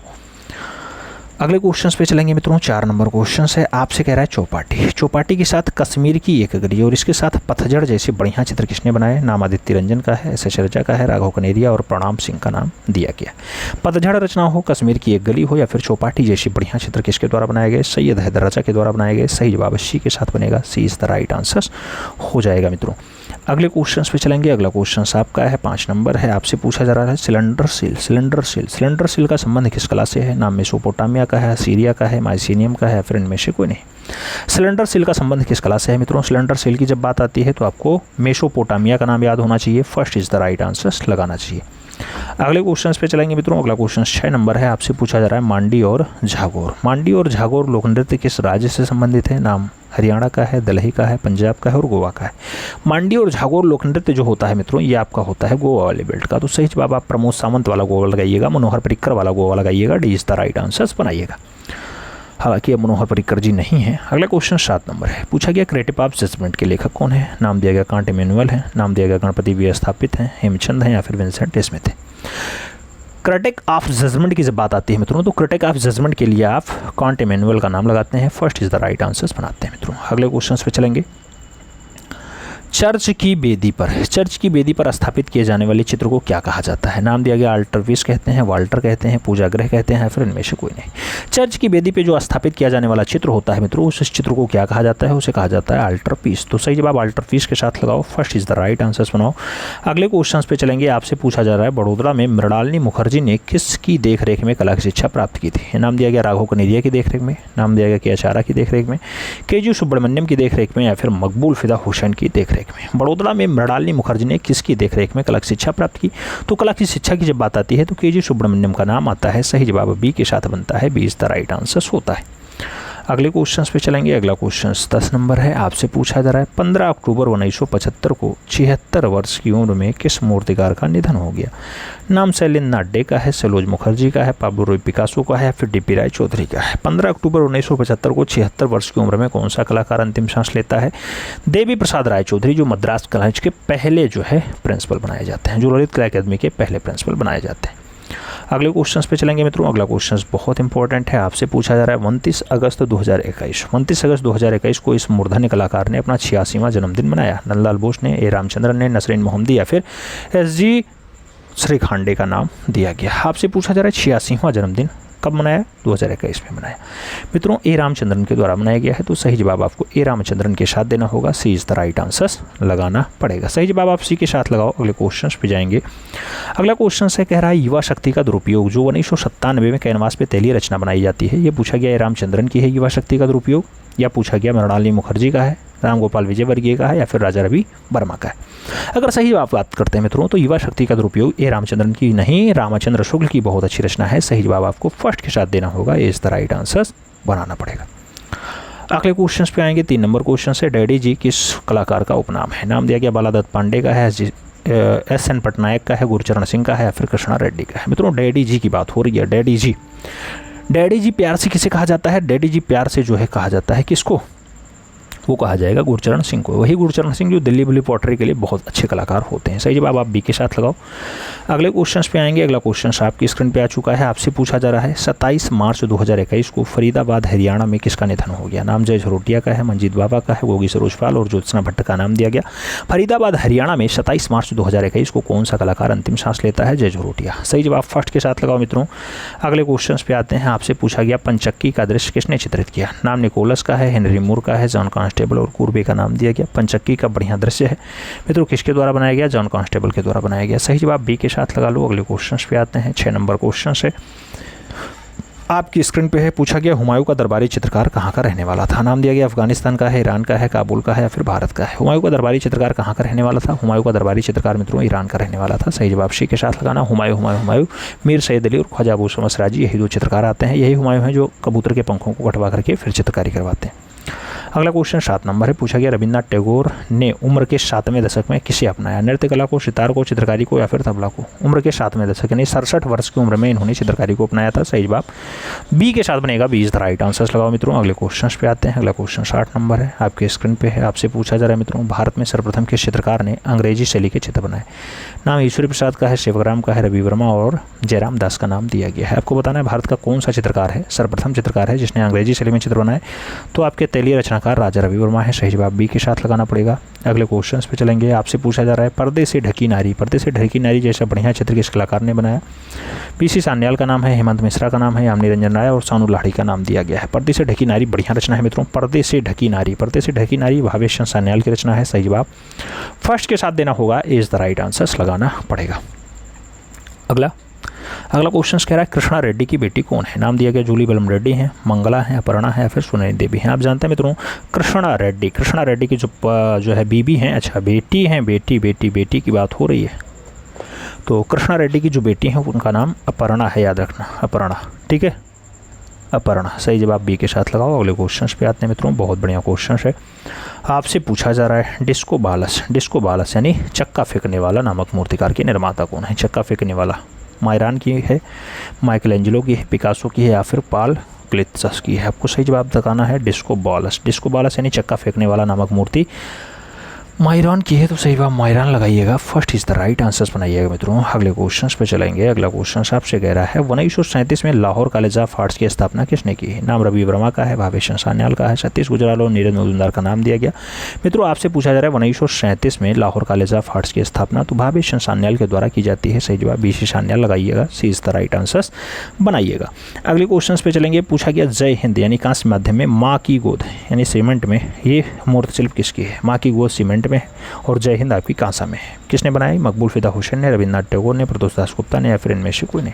अगले क्वेश्चन पे चलेंगे मित्रों। 4 नंबर क्वेश्चन है, आपसे कह रहा है चौपाटी के साथ कश्मीर की एक गली और इसके साथ पतझड़ जैसे बढ़िया चित्र किसने बनाए? नाम आदित्य रंजन का है, एस.एस. रजा का है, राघव कनेरिया और प्रणाम सिंह का नाम दिया गया। पतझड़ रचना हो, कश्मीर की एक गली हो या फिर चौपाटी जैसी बढ़िया चित्र किसके द्वारा बनाए गए? सैयद हैदर रजा के द्वारा बनाए गए। सही जवाब सी के साथ बनेगा, सी इज द राइट आंसर हो जाएगा मित्रों। अगले क्वेश्चन पे चलेंगे। अगला क्वेश्चन आपका है 5 नंबर है, आपसे पूछा जा रहा है सिलेंडर सील का संबंध किस कला से है? नाम मेसोपोटामिया का है, सीरिया का है, माइसीनियम का है, फिर इनमें से कोई नहीं। सिलेंडर सील का संबंध किस कला से है मित्रों? सिलेंडर सील की जब बात आती है तो आपको मेसोपोटामिया का नाम याद होना चाहिए, first is the right answer लगाना चाहिए। अगले क्वेश्चन पे चलेंगे मित्रों। अगला क्वेश्चन 6 नंबर है, आपसे पूछा जा रहा है मांडी और झागोर लोक नृत्य किस राज्य से संबंधित है? नाम हरियाणा का है, दिल्ली का है, पंजाब का है और गोवा का है। मांडी और झागोर लोक नृत्य जो होता है मित्रों ये आपका होता है गोवा वाले बेल्ट का। तो सही जवाब आप प्रमोद सावंत वाला गोवा लगाइएगा, मनोहर पर्रिकर वाला गोवा लगाइएगा, D is the right answer बनाइएगा। हालांकि अब मनोहर पर्रिकर जी नहीं है। अगला क्वेश्चन 7 नंबर है, पूछा गया क्रिएटिव ऑफ जजमेंट के लेखक कौन है? नाम दिया गया कांट इमैनुअल है, नाम दिया गया गणपति वी स्थापित हैं, हेमचंद हैं या फिर विंसेंट स्मिथ है। क्रिटिक ऑफ जजमेंट की जब बात आती है मित्रों तो क्रिटिक ऑफ जजमेंट के लिए आप कांट इमैनुअल का नाम लगाते हैं, first is the right answers बनाते हैं मित्रों। अगले क्वेश्चन पे चलेंगे। चर्च की बेदी पर स्थापित किए जाने वाले चित्र को क्या कहा जाता है? नाम दिया गया अल्टरपीस कहते हैं, वाल्टर कहते हैं, पूजा गृह कहते हैं, फिर इनमें से कोई नहीं। चर्च की बेदी पे जो स्थापित किया जाने वाला चित्र होता है मित्रों, उस चित्र को क्या कहा जाता है? उसे कहा जाता है अल्टरपीस। तो सही जवाब अल्टरपीस के साथ लगाओ, first is the right answer बनाओ। अगले क्वेश्चन पे चलेंगे। आपसे पूछा जा रहा है बड़ोदरा में मृणालिनी मुखर्जी ने किसकी देखरेख में कला की शिक्षा प्राप्त की थी? नाम दिया गया राघव कनेरिया की देखरेख में, नाम दिया गया के आचार्य की देखरेख में, के.जी. सुब्रमण्यम की देखरेख में, या फिर मकबूल फिदा हुसैन की देखरेख में। बड़ोदरा में मृणालिनी मुखर्जी ने किसकी देखरेख में कला की शिक्षा प्राप्त की? तो कला की शिक्षा की जब बात आती है तो के.जी. सुब्रमण्यम का नाम आता है। सही जवाब बी के साथ बनता है, B is the right answer होता है। अगले क्वेश्चन पे चलेंगे। अगला क्वेश्चन 10 नंबर है। आपसे पूछा जा रहा है 15 अक्टूबर 1975 को 76 वर्ष की उम्र में किस मूर्तिकार का निधन हो गया? नाम शैलेंद्र नाड्डे का है, सलोज मुखर्जी का है, पाब्लो रूई पिकासो का है, फिर डी.पी. राय चौधरी का है। 15 अक्टूबर 1975 को 76 वर्ष की उम्र में कौन सा कलाकार अंतिम सांस लेता है? देवी प्रसाद राय चौधरी, जो मद्रास कॉलेज के पहले जो है प्रिंसिपल बनाए जाते हैं, जो ललित कला अकादमी के पहले प्रिंसिपल बनाए जाते हैं। अगले क्वेश्चन पे चलेंगे मित्रों। अगला क्वेश्चन बहुत इंपॉर्टेंट है। आपसे पूछा जा रहा है 29 अगस्त 2021 को इस मूर्धन्य कलाकार ने अपना 86वां जन्मदिन मनाया। नंदलाल बोस ने, ए रामचंद्रन ने, नसरीन मोहम्मदी या फिर एस.जी. श्रीखांडे का नाम दिया गया। आपसे पूछा जा रहा है 86वां जन्मदिन कब मनाया? 2021 में मनाया। मित्रों ए रामचंद्रन के द्वारा मनाया गया है, तो सही जवाब आपको ए रामचंद्रन के साथ देना होगा, सी इज द राइट आंसर लगाना पड़ेगा। सही जवाब आप सी के साथ लगाओ। अगले क्वेश्चन पे जाएंगे। अगला क्वेश्चन से कह रहा है युवा शक्ति का दुरुपयोग, जो 1997 में कैनवास पे तैलीय रचना बनाई जाती है, ये पूछा गया ए रामचंद्रन की है युवा शक्ति का दुरुपयोग, या पूछा गया मृणालिनी मुखर्जी का है, राम गोपाल विजयवर्गीय का है, या फिर राजा रवि वर्मा का है। अगर सही जवाब बात करते हैं मित्रों, तो युवा शक्ति का दुरुपयोग ए रामचंद्रन की नहीं, रामचंद्र शुक्ल की बहुत अच्छी रचना है। सही जवाब आपको फर्स्ट के साथ देना होगा, इज द राइट आंसर बनाना पड़ेगा। अगले क्वेश्चन पे आएंगे। 3 नंबर क्वेश्चन से डैडी जी किस कलाकार का उपनाम है? नाम दिया गया बालादत्त पांडे का है, एस.एन. पटनायक का है, गुरचरण सिंह का है, या फिर कृष्णा रेड्डी का है। मित्रों डैडी जी की बात हो रही है। डैडी जी प्यार से किसे कहा जाता है? डैडी जी प्यार से जो है कहा जाता है किसको? वो कहा जाएगा गुरचरण सिंह को। वही गुरचरण सिंह जो दिल्ली बुली पॉटरी के लिए बहुत अच्छे कलाकार होते हैं। सही जवाब आप बी के साथ लगाओ। अगले क्वेश्चन पे आएंगे। अगला क्वेश्चन आपकी स्क्रीन पे आ चुका है। आपसे पूछा जा रहा है 27 मार्च 2021 को फरीदाबाद हरियाणा में किसका निधन हो गया? नाम जय झरोटिया का है, मंजीत बाबा का है, गोगी सरोजपाल और ज्योत्सना भट्ट का नाम दिया गया। फरीदाबाद हरियाणा में 27 मार्च 2021 को कौन सा कलाकार अंतिम सांस लेता है? जय झरोटिया। सही जवाब फर्स्ट के साथ लगाओ मित्रों। अगले क्वेश्चन पे आते हैं। आपसे पूछा गया पंचक्की का दृश्य किसने चित्रित किया? नाम निकोलस का है, हेनरी मूर का है, जॉन कांस्टेबल और कुर्बे का नाम दिया गया। पंचक्की का बढ़िया दृश्य है मित्रों किसके द्वारा बनाया गया? जॉन कांस्टेबल के द्वारा बनाया गया। सही जवाब बी के साथ लगा लो। अगले क्वेश्चन पे आते हैं। 6 नंबर क्वेश्चन से आपकी स्क्रीन पे है। पूछा गया हुमायूं का दरबारी चित्रकार कहाँ का रहने वाला था? नाम दिया गया अफगानिस्तान का है, ईरान का है, काबुल का है, या फिर भारत का है। हुमायूं का दरबारी चित्रकार कहाँ का रहने वाला था? हुमायूं का दरबारी चित्रकार मित्रों ईरान का रहने वाला था। सही जवाब सी के साथ लगाना। हुमायूं मीर सैयद अली और ख्वाजा अबू शमस राजी, यही 2 चित्रकार आते हैं। यही हुमायूं हैं जो कबूतर के पंखों को कटवा करके फिर चित्रकारी करवाते हैं। अगला क्वेश्चन 7 नंबर है। पूछा गया रविन्द्रनाथ टैगोर ने उम्र के 7वें दशक में किसे अपनाया? नृत्य कला को, सितार को, चित्रकारी को, या फिर तबला को? उम्र के 7वें दशक यानी 67 वर्ष की उम्र में इन्होंने चित्रकारी को अपनाया था। सही जवाब बी के साथ बनेगा, B is the right answer लगाओ मित्रों। अगले क्वेश्चन पे आते हैं। अगला क्वेश्चन 60 नंबर है, आपके स्क्रीन पे है। आपसे पूछा जा रहा है मित्रों भारत में सर्वप्रथम किस चित्रकार ने अंग्रेजी शैली के चित्र बनाए? नाम ईश्वरी प्रसाद का है, सेवकराम का है, रवि वर्मा और जयराम दास का नाम दिया गया है। आपको बताना है भारत का कौन सा चित्रकार है, सर्वप्रथम चित्रकार है जिसने अंग्रेजी शैली में चित्र बनाए? तो आपके तैलीय रचनाकार राजा रवि वर्मा है। सही जवाब बी के साथ लगाना पड़ेगा। अगले क्वेश्चन पे चलेंगे। आपसे पूछा जा रहा है पर्दे से ढकी नारी जैसा बढ़िया चित्र किस कलाकार ने बनाया? पी.सी. सान्याल का नाम है, हेमंत मिश्रा का नाम है, यामिनी रंजन राय और सानू लाहिड़ी का नाम दिया गया है। पर्दे से ढकी नारी बढ़िया रचना है मित्रों। पर्दे से ढकी नारी भावेश चंद्र सान्याल की रचना है। सही जवाब फर्स्ट के साथ देना होगा, इज द राइट आंसर लगाना पड़ेगा। अगला क्वेश्चन कह रहा है कृष्णा रेड्डी की बेटी कौन है? नाम दिया गया जूली बलम रेड्डी है, मंगला है, अपर्णा है, फिर सुनैनी देवी है। आप जानते हैं मित्रों कृष्णा रेड्डी की जो है बीबी हैं, अच्छा बेटी हैं, बेटी की बात हो रही है। तो कृष्णा रेड्डी की जो बेटी हैं उनका नाम अपर्णा है, याद रखना अपर्णा, ठीक है अपर्णा। सही जवाब बी के साथ लगाओ। अगले क्वेश्चन पे आते हैं मित्रों, बहुत बढ़िया क्वेश्चन है। आपसे पूछा जा रहा है डिस्को बालस यानी चक्का फेंकने वाला नामक मूर्तिकार के निर्माता कौन है? चक्का फेंकने वाला मायरान की है, माइकल एंजेलो की है, पिकासो की है, या फिर पाल क्लित्सस की है। आपको सही जवाब बताना है डिस्को बालस यानी चक्का फेंकने वाला नामक मूर्ति मायरान की है तो सही बात मायरान लगाइएगा, first is the right answers बनाइएगा मित्रों। अगले क्वेश्चन पे चलेंगे। अगला क्वेश्चन आपसे कह रहा है 1937 में लाहौर कॉलेज ऑफ आर्ट्स की स्थापना किसने की है? नाम रवि वर्मा का है, भावेश सान्याल का है, सतीश गुजराल और नीरज मजूमदार का नाम दिया गया। मित्रों आपसे पूछा जा रहा है 1937 में लाहौर कॉलेज ऑफ आर्ट्स की स्थापना तो भावेश सान्याल के द्वारा की जाती है। सही जवाब बीसी सान्याल लगाइएगा, सी इज द राइट आंसर्स बनाइएगा। अगले क्वेश्चन पे चलेंगे। पूछा गया जय हिंद यानी कांस्य माध्यम में माँ की गोद यानी सीमेंट में ये मूर्ति शिल्प किसकी है? माँ की गोद सीमेंट में और जय हिंद आपकी कांसा में है। किसने बनाई? मकबूल फिदा हुसैन ने, रविन्द्रनाथ टैगोर ने, प्रदोष दास गुप्ता ने या फिर इनमें से कोई ने।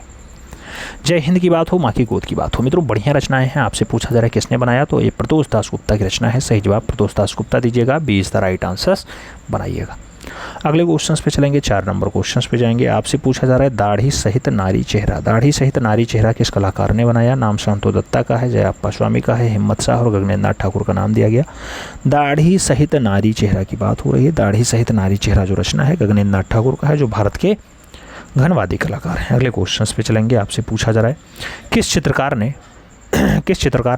जय हिंद की बात हो, माँ की गोद की बात हो, मित्रों बढ़िया रचनाएं हैं। आपसे पूछा जा रहा है किसने बनाया तो ये प्रदोष दास गुप्ता की रचना है। सही जवाब प्रदोष दास गुप्ता दीजिएगा, B is the right answers बनाइएगा। अगले क्वेश्चंस पे चलेंगे। 4 नंबर क्वेश्चंस पे जाएंगे। आपसे पूछा जा रहा है दाढ़ी सहित नारी चेहरा। दाढ़ी सहित नारी चेहरा किस कलाकार ने बनाया? नाम संतो दत्ता का है, जयाप्पा स्वामी का है, हिम्मत शाह और गगनेंद्र नाथ ठाकुर का नाम दिया गया। दाढ़ी सहित नारी चेहरा की बात हो रही है। दाढ़ी सहित नारी चेहरा जो रचना है गगनेंद्र नाथ ठाकुर का है, जो भारत के घनवादी कलाकार हैं। अगले क्वेश्चंस पे चलेंगे। आपसे पूछा जा रहा है किस चित्रकार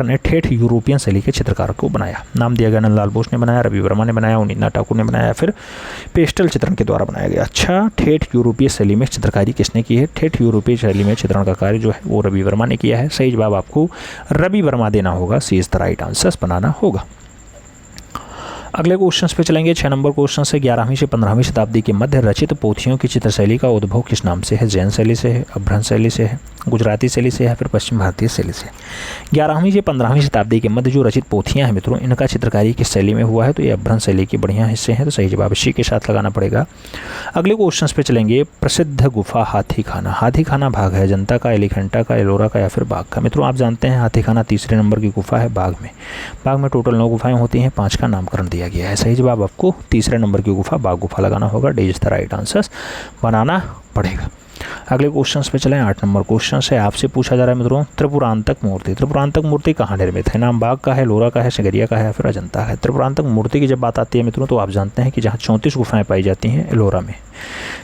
ने ठेठ यूरोपियन शैली के चित्रकार को बनाया? नाम दिया गया नंदलाल बोस ने बनाया, रवि वर्मा ने बनाया, उन्नीतनाथ ठाकुर ने बनाया, फिर पेस्टल चित्रण के द्वारा बनाया गया। अच्छा, ठेठ यूरोपीय शैली में चित्रकारी किसने की है? ठेठ यूरोपीय शैली में चित्रण का कार्य जो है वो रवि वर्मा ने किया है। सही जवाब आपको रवि वर्मा देना होगा, सी इज द राइट आंसर्स बनाना होगा। अगले क्वेश्चंस पे चलेंगे। 6 नंबर क्वेश्चन से 11वीं से 15वीं शताब्दी के मध्य रचित पोथियों की चित्रशैली का उद्भव किस नाम से है? जैन शैली से है, अभ्रंश शैली से है, गुजराती शैली से है, फिर पश्चिम भारतीय शैली से। 11वीं से 15वीं शताब्दी के मध्य जो रचित पोथियां हैं मित्रों, इनका चित्रकारी किस शैली में हुआ है? तो ये अभ्रंश शैली के बढ़िया हिस्से हैं, तो सही जवाब इसी के साथ लगाना पड़ेगा। अगले क्वेश्चन पे चलेंगे। प्रसिद्ध गुफा हाथी खाना। हाथी खाना भाग है जनता का, एलिफेंटा का, एलोरा का या फिर बाघ का? मित्रों आप जानते हैं हाथी खाना तीसरे नंबर की गुफा है बाघ में टोटल 9 गुफाएं होती हैं, 5 का नामकरण दिया गया है। सही जवाब आपको तीसरे नंबर की गुफा बाघ गुफा लगाना होगा, D is the right answers बनाना पड़ेगा। अगले क्वेश्चन पे चलें। 8 नंबर क्वेश्चन है। आपसे पूछा जा रहा है मित्रों त्रिपुरांतक मूर्ति। त्रिपुरांतक मूर्ति कहाँ निर्मित है? नाम बाघ का है, लोरा का है, सिगरिया का है या फिर अजंता है? त्रिपुरांतक मूर्ति की जब बात आती है मित्रों तो आप जानते हैं कि जहाँ 34 गुफाएं पाई जाती हैं एलोरा में।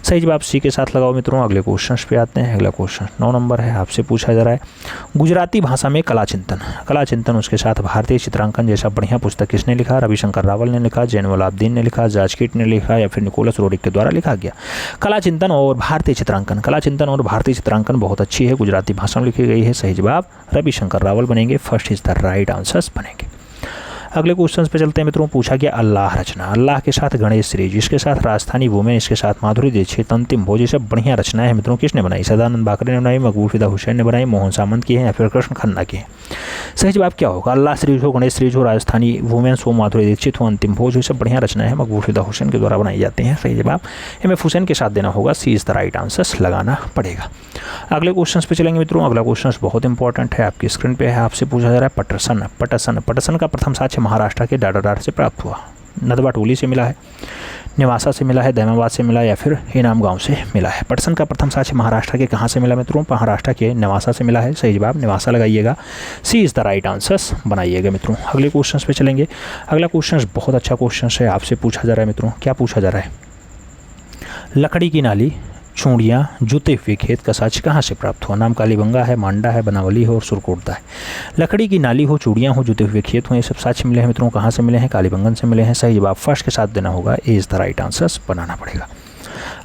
सही जवाब सी के साथ लगाओ मित्रों। अगले क्वेश्चन पे आते हैं। अगला क्वेश्चन 9 नंबर है। आपसे पूछा जा रहा है गुजराती भाषा में कला चिंतन उसके साथ भारतीय चित्रांकन जैसा बढ़िया पुस्तक किसने लिखा? रविशंकर रावल ने लिखा, जैनुल आबदीन ने लिखा, जाजकीट ने लिखा या फिर निकोलस रोड्रिक के द्वारा लिखा गया। कला चिंतन और भारतीय चित्रांकन बहुत अच्छी है, गुजराती भाषा में लिखी गई है। सही जवाब रविशंकर रावल बनेंगे, first is the right answers बनेंगे। अगले क्वेश्चन पे चलते हैं मित्रों। पूछा गया अल्लाह रचना। अल्लाह के साथ गणेश श्री, इसके साथ राजस्थानी वुमेन, इसके साथ माधुरी दीक्षित, अंतिम भोज, ये सब बढ़िया रचनाएं हैं मित्रों। किसने बनाई? सदानंद बाकरे ने बनाई, मकबूल फिदा हुसैन ने बनाई, मोहन सामंत की है या फिर कृष्ण खन्ना की है? सही जवाब क्या होगा? अल्लाह सीरीज हो, गणेश सीरीज हो, राजस्थानी वुमेन्स हो, माधुरी दीक्षित हो, अंतिम भोज, ये सब बढ़िया रचनाएं हैं, मकबूल फिदा हुसैन के द्वारा बनाई जाती हैं। सही जवाब MF हुसैन के साथ देना होगा, सी इज द राइट आंसर्स लगाना पड़ेगा। अगले क्वेश्चन पे चलेंगे मित्रों। अगला क्वेश्चन बहुत इंपॉर्टेंट है, आपकी स्क्रीन पे है। आपसे पूछा जा रहा है पटसन का प्रथम साक्ष्य महाराष्ट्र के डाडाडार से प्राप्त हुआ। नदवा टोली से मिला है, नेवासा से मिला है, दैमाबाद से मिला या फिर इनाम गांव से मिला है? पटसन का प्रथम साक्ष्य महाराष्ट्र के कहाँ से मिला मित्रों? महाराष्ट्र के नेवासा से मिला है। सही जवाब नेवासा लगाइएगा, सी इज़ द राइट आंसर्स बनाइएगा मित्रों। अगले क्वेश्चन पे चलेंगे। अगला क्वेश्चन बहुत अच्छा क्वेश्चन है। आपसे पूछा जा रहा है मित्रों, क्या पूछा जा रहा है? लकड़ी की नाली, चूड़ियाँ, जुते हुए खेत का साक्ष्य कहाँ से प्राप्त हुआ? नाम कालीबंगा है, मांडा है, बनावली है और सुरकोटदा है। लकड़ी की नाली हो, चूड़ियाँ हो, जुते हुए खेत हो, ये सब साक्ष्य मिले हैं मित्रों। कहाँ से मिले हैं? कालीबंगन से मिले हैं। सही जवाब फर्स्ट के साथ देना होगा, A is the right answers बनाना पड़ेगा।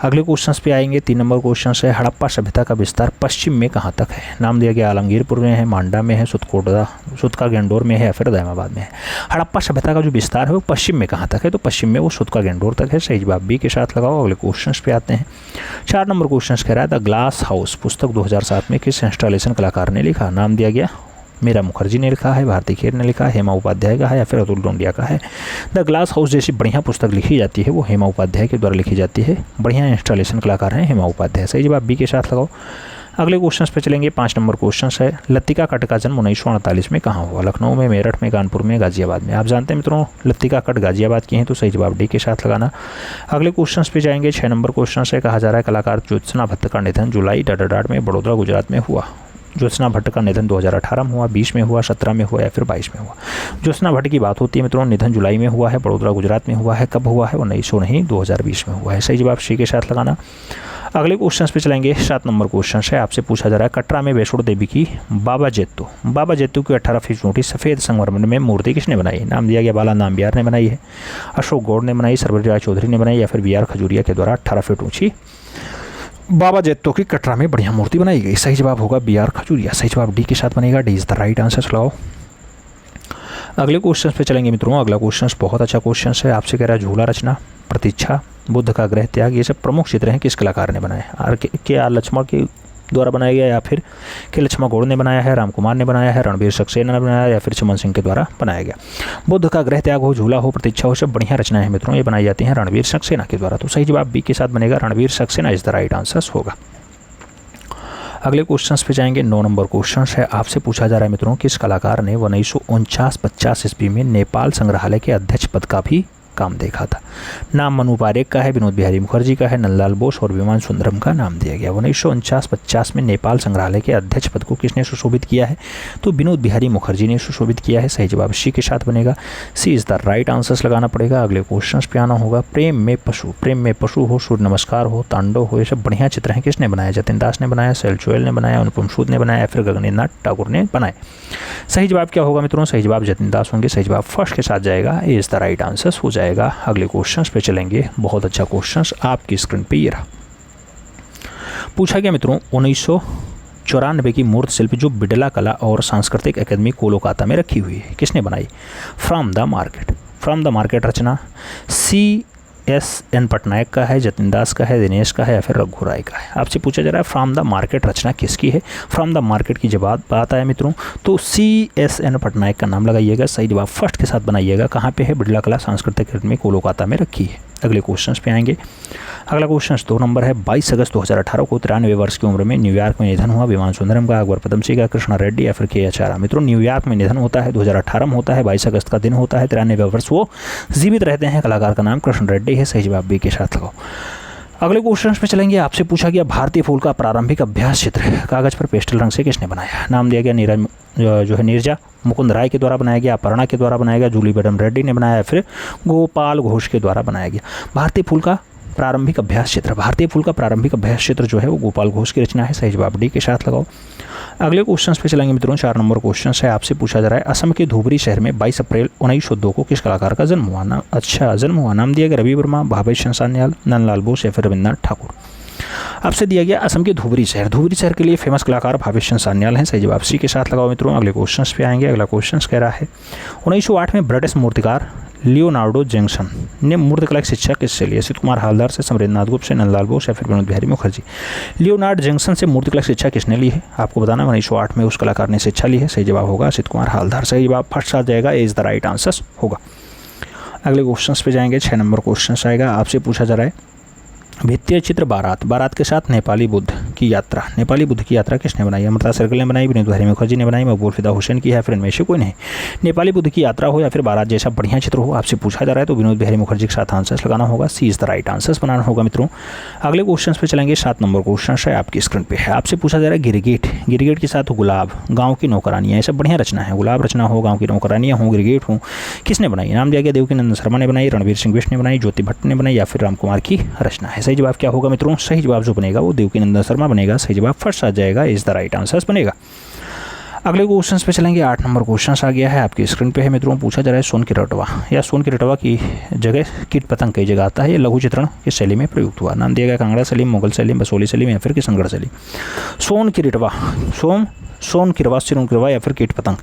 अगले क्वेश्चन पे आएंगे। 3 नंबर क्वेश्चन है। हड़प्पा सभ्यता का विस्तार पश्चिम में कहाँ तक है? नाम दिया गया आलमगीरपुर में है, मांडा में है, सुतका गेंडोर में है या फिर दैमाबाद में है? हड़प्पा सभ्यता का जो विस्तार है वो पश्चिम में कहाँ तक है? तो पश्चिम में वो सुतका गेंडोर तक है। सही जवाब बी के साथ लगाओ। अगले क्वेश्चन पे आते हैं। 4 नंबर क्वेश्चन कह रहा है द ग्लास हाउस पुस्तक 2007 में किस इंस्टॉलेशन कलाकार ने लिखा? नाम दिया गया मीरा मुखर्जी ने लिखा है, भारती खेर ने लिखा है, हेमा उपाध्याय का है या फिर अतुल डोंडिया का है? द ग्लास हाउस जैसी बढ़िया पुस्तक लिखी जाती है वो हेमा उपाध्याय के द्वारा लिखी जाती है। बढ़िया इंस्टॉलेशन कलाकार हैं हेमा उपाध्याय। सही जवाब बी के साथ लगाओ। अगले क्वेश्चन पे चलेंगे। 5 नंबर क्वेश्चन है। लतिका कट का जन्म 1948 में कहाँ हुआ? लखनऊ में, मेरठ में, कानपुर में, गाजियाबाद में? आप जानते हैं मित्रों लतिका कट गाजियाबाद की हैं, तो सही जवाब डी के साथ लगाना। अगले क्वेश्चन पे जाएंगे। 6 नंबर क्वेश्चन है। कहा जा रहा है कलाकार ज्योत्सना भट्ट का निधन जुलाई डाडाडाड में बड़ौदा गुजरात में हुआ। ज्योत्सना भट्ट का निधन 2018 में हुआ, 20 में हुआ, 17 में हुआ या फिर 22 में हुआ? ज्योत्सना भट्ट की बात होती है मित्रों, निधन जुलाई में हुआ है, बड़ौदा गुजरात में हुआ है। कब हुआ है? 1900 नहीं, 2020 में हुआ है। सही जवाब सी के साथ लगाना। अगले क्वेश्चन पे चलेंगे। 7 नंबर क्वेश्चन है, आपसे पूछा जा रहा है कटरा में वैष्णो देवी की बाबा जेतू की 18 फीट ऊंची सफ़ेद संगमरमर में मूर्ति किसने बनाई? नाम दिया गया बाला नाम्बियार ने बनाई है, अशोक गौड़ ने बनाई, सरवरी राय चौधरी ने बनाई या फिर बी आर खजूरिया के द्वारा 18 फीट ऊंची बाबा जेतू की कटरा में बढ़िया मूर्ति बनाई गई। सही जवाब होगा बी आर खजूरिया। सही जवाब डी के साथ बनेगा, D is the right answer. चलाओ अगले क्वेश्चन पे चलेंगे मित्रों। अगला क्वेश्चन बहुत अच्छा क्वेश्चन है, आपसे कह रहा है झूला रचना, प्रतीक्षा, बुद्ध का गृह त्याग, ये सब प्रमुख चित्र हैं किस कलाकार ने बनाए? आर के आर लक्ष्मण के द्वारा बनाया गया या फिर के लक्ष्मण गौड़ ने बनाया है, रामकुमार ने बनाया है, रणवीर सक्सेना ने बनाया या फिर चमन सिंह के द्वारा बनाया गया? बुद्ध का गृह त्याग हो, झूला हो, प्रतीक्षा हो, सब बढ़िया रचनाएं हैं मित्रों, ये बनाई जाती हैं रणवीर सक्सेना के द्वारा। तो सही जवाब बी के साथ बनेगा, Ranveer Saxena is the right answer होगा। अगले क्वेश्चन पे जाएंगे। 9 नंबर क्वेश्चन है, आपसे पूछा जा रहा है मित्रों किस कलाकार ने 1949-50 ईस्वी में नेपाल संग्रहालय के अध्यक्ष पद का भी काम देखा था? नाम मनु पारेख का है, विनोद बिहारी मुखर्जी का है, नंदलाल बोस और विमान सुंदरम का नाम दिया गया। 1949-50 में नेपाल संग्रहालय के अध्यक्ष पद को किसने सुशोभित किया है? तो विनोद बिहारी मुखर्जी ने सुशोभित किया है। सही जवाब सी के साथ बनेगा, सी इज द राइट आंसर लगाना पड़ेगा। अगले क्वेश्चन पे आना होगा। प्रेम में पशु हो, सूर्य नमस्कार हो, तांडव हो, ये सब बढ़िया चित्र हैं किसने बनाया? जतिन दास ने बनाया, शैल चोयल ने बनाया, अनुपम सूद ने बनाया, फिर गगनेन्द्रनाथ ठाकुर ने बनाए। सही जवाब क्या होगा मित्रों? सही जवाब जतिन दास होंगे। सही जवाब फर्स्ट के साथ जाएगा, ए इज द राइट आंसर हो जाएगा। अगले क्वेश्चन पे चलेंगे। बहुत अच्छा क्वेश्चन आपकी स्क्रीन पे ये रहा। पूछा गया मित्रों 1994 की मूर्ति शिल्प जो बिड़ला कला और सांस्कृतिक अकादमी कोलकाता में रखी हुई है किसने बनाई? From the market Rachna CSN Patnaik का है, जतिन दास का है, दिनेश का है या फिर रघु राय का है? आपसे पूछा जा रहा है फ्रॉम द मार्केट रचना किसकी है? फ्रॉम द मार्केट की जब बात आए मित्रों तो CSN पटनायक का नाम लगाइएगा। सही जवाब फर्स्ट के साथ बनाइएगा। कहाँ पे है? बिड़ला कला सांस्कृतिक अकादमी कोलकाता में रखी है। अगले क्वेश्चन पे आएंगे। अगला क्वेश्चन 2 नंबर है। 22 अगस्त 2018 को 93 वर्ष की उम्र में न्यूयॉर्क में निधन हुआ विमान सुंदरम का, अकबर पदमसी का, कृष्णा रेड्डी या फिर के आर? मित्रों न्यूयॉर्क में निधन होता है, 2018 में होता है, 22 अगस्त का दिन होता है, 93 वर्ष वो जीवित रहते हैं। कलाकार का नाम कृष्ण रेड्डी है। सही जवाब बी के साथ लगाओ। अगले क्वेश्चन पे चलेंगे। आपसे पूछा गया भारतीय फूल का प्रारंभिक अभ्यास चित्र कागज पर पेस्टल रंग से किसने बनाया? नाम दिया गया नीरजा मुकुंद राय के द्वारा बनाया गया, अपर्णा के द्वारा बनाया गया, जूली बेडम रेड्डी ने बनाया, फिर गोपाल घोष के द्वारा बनाया गया। भारतीय फूल का प्रारंभिक अभ्यास चित्र जो है वो गोपाल घोष की रचना है। सही जवाब डी के साथ लगाओ। अगले क्वेश्चन पे चलेंगे मित्रों। 4 नंबर क्वेश्चन है, आपसे पूछा जा रहा है असम के धुबरी शहर में 22 अप्रैल 1902 को किस कलाकार का जन्म हुआ? नाम दिया गया रवि वर्मा, भावेश सान्याल, नंदलाल बोस या फिर रविन्द्रनाथ ठाकुर? आपसे दिया गया असम के धुबरी शहर के लिए फेमस कलाकार भावेश सान्याल हैं। सही जवाब सी के साथ लगाओ मित्रों। अगले क्वेश्चन पे आएंगे। अगला क्वेश्चन कह रहा है 1908 में ब्रिटिश मूर्तिकार लियोनार्डो जैक्सन ने मूर्तिकला की शिक्षा किससे ली? असित कुमार हालदार से, समरेंद्रनाथ गुप्त से, नंदलाल बोस या फिर विनोद बिहारी मुखर्जी? लियोनार्डो जैक्सन से मूर्तिकला की शिक्षा किसने ली है? आपको बताना 1908 में उस कलाकार ने शिक्षा ली है। सही जवाब होगा असित कुमार हालदार। सही जवाब फर्स्ट आ जाएगा, ए इज द राइट आंसर होगा। अगले क्वेश्चन पे जाएंगे। 6 नंबर क्वेश्चन आएगा। आपसे पूछा जा रहा है भित्तीय चित्र बारात के साथ नेपाली बुद्ध की यात्रा किसने बनाई? अमृता सर्कल ने बनाई, विनोद बिहारी मुखर्जी ने बनाई, मकबूल फिदा हुसैन की है, फिर इनमें से कोई नहीं? नेपाली बुद्ध की यात्रा हो या फिर बारात जैसा बढ़िया चित्र हो, आपसे पूछा जा रहा है तो विनोद बिहारी मुखर्जी के साथ आंसर्स लगाना होगा। सी इज द राइट आंसर्स बनाना होगा मित्रों। अगले क्वेश्चन पे चलेंगे। 7 नंबर क्वेश्चन है आपकी स्क्रीन पे है। आपसे पूछा जा रहा है गिरगिट के साथ गुलाब, गाँव की नौकरानियाँ, ये सब बढ़िया रचना है। गुलाब रचना हो, गाँव की नौकरानियाँ हो, गिरगिट हो, किसने बनाई? नाम दिया गया देवकीनंदन शर्मा ने बनाई, रणवीर सिंह बिष्ट ने बनाई, ज्योति भट्ट ने बनाई या फिर रामकुमार की रचना है? सही जवाब क्या होगा मित्रों? सही जवाब जो बनेगा वो देवकीनंदन शर्मा बनेगा। सही जवाब फर्स्ट आ जाएगा, इज द राइट आंसर बनेगा। अगले क्वेश्चन पे चलेंगे। 8 नंबर क्वेश्चन आ गया है आपकी स्क्रीन पे है मित्रों। पूछा जा रहा है सोन की रटवा की जगह कीट पतंग कई जगह आता है, ये लघु चित्रण किस शैली में प्रयुक्त हुआ? नाम दिया गया कांगड़ा सलीम, मुगल सलीम, बसोली सलीम या फिर किशनगढ़ सलीम? सोन किरवा या फिर कीट पतंग।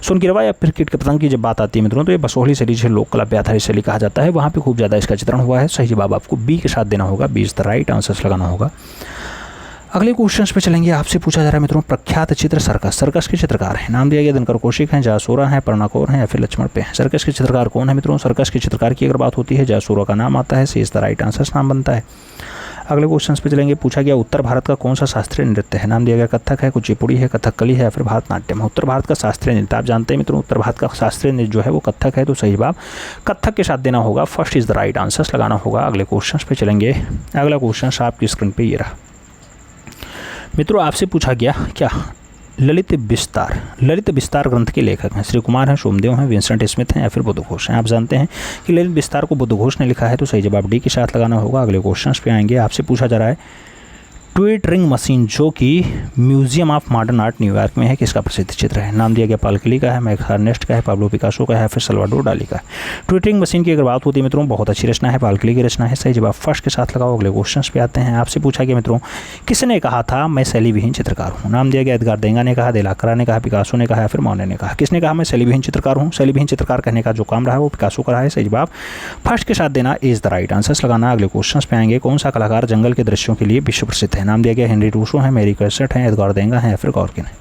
सोन किरवा या फिर कीट पतंग की जब बात आती है मित्रों तो ये बसोहली शैली जिसे लोक कला पे आधारित शैली कहा जाता है, वहाँ पे खूब ज़्यादा इसका चित्रण हुआ है। सही जवाब आपको बी के साथ देना होगा, B is the right answer लगाना होगा। अगले क्वेश्चन पे चलेंगे। आपसे पूछा जा रहा है मित्रों प्रख्यात चित्र सर्कस के चित्रकार हैं। नाम दिया गया दिनकर कौशिक हैं, जासूरा हैं, पर्णा कौर हैं या फिर लक्ष्मण पे हैं? सर्कस के चित्रकार कौन है मित्रों? सर्कस के चित्रकार की अगर बात होती है जासूरा का नाम आता है। सी इज द राइट आंसर नाम बनता है। अगले क्वेश्चन पे चलेंगे। पूछा गया उत्तर भारत का कौन सा शास्त्रीय नृत्य है? नाम दिया गया कथक है, कुचिपुड़ी है, कथकली है या फिर भारतनाट्यम? उत्तर भारत का शास्त्रीय नृत्य आप जानते हैं मित्रों, उत्तर भारत का शास्त्रीय नृत्य जो है वो कथक है, तो सही जवाब कथक के साथ देना होगा। First is the right answer लगाना होगा। अगले क्वेश्चन पे चलेंगे। अगला क्वेश्चन आपकी स्क्रीन पे ये रहा मित्रों। आपसे पूछा गया क्या ललित विस्तार ग्रंथ के लेखक हैं? श्री कुमार हैं, सोमदेव हैं, विंसेंट स्मिथ हैं या फिर बुद्ध घोष हैं? आप जानते हैं कि ललित विस्तार को बुद्ध घोष ने लिखा है, तो सही जवाब डी के साथ लगाना होगा। अगले क्वेश्चन पे आएंगे। आपसे पूछा जा रहा है ट्विटरिंग मशीन जो कि museum of modern art New York में है, किसका प्रसिद्ध चित्र है? नाम दिया गया पालकली का है, मैक्स अर्नेस्ट का है, पाब्लो पिकासो का है, फिर सल्वाडोर डाली का है। ट्विटरिंग मशीन की अगर बात होती है मित्रों, बहुत अच्छी रचना है, पालकली की रचना है। सही जवाब फर्स्ट के साथ लगाओ। अगले क्वेश्चन पे आते हैं। आपसे पूछा गया मित्रों, किसने कहा था मैं शैली विहीन चित्रकार हूँ? नाम दिया गया एडगार देगा ने कहा, देलाक्रा ने कहा, पिकासो ने कहा, फिर मोने ने कहा। किसने कहा मैं शैली विहीन चित्रकार हूँ? शैली विहीन चित्रकार कहने का जो काम रहा है वो पिकासो का रहा है। सही जवाब फर्स्ट के साथ देना इज द राइट आंसर लगाना। अगले क्वेश्चन पे आएंगे। कौन सा कलाकार जंगल के दृश्यों के लिए विश्व प्रसिद्ध है? नाम दिया गया हेनरी रूसो है, मेरी कैसेट है, एडगार देगा है, फिर गॉर्किन है।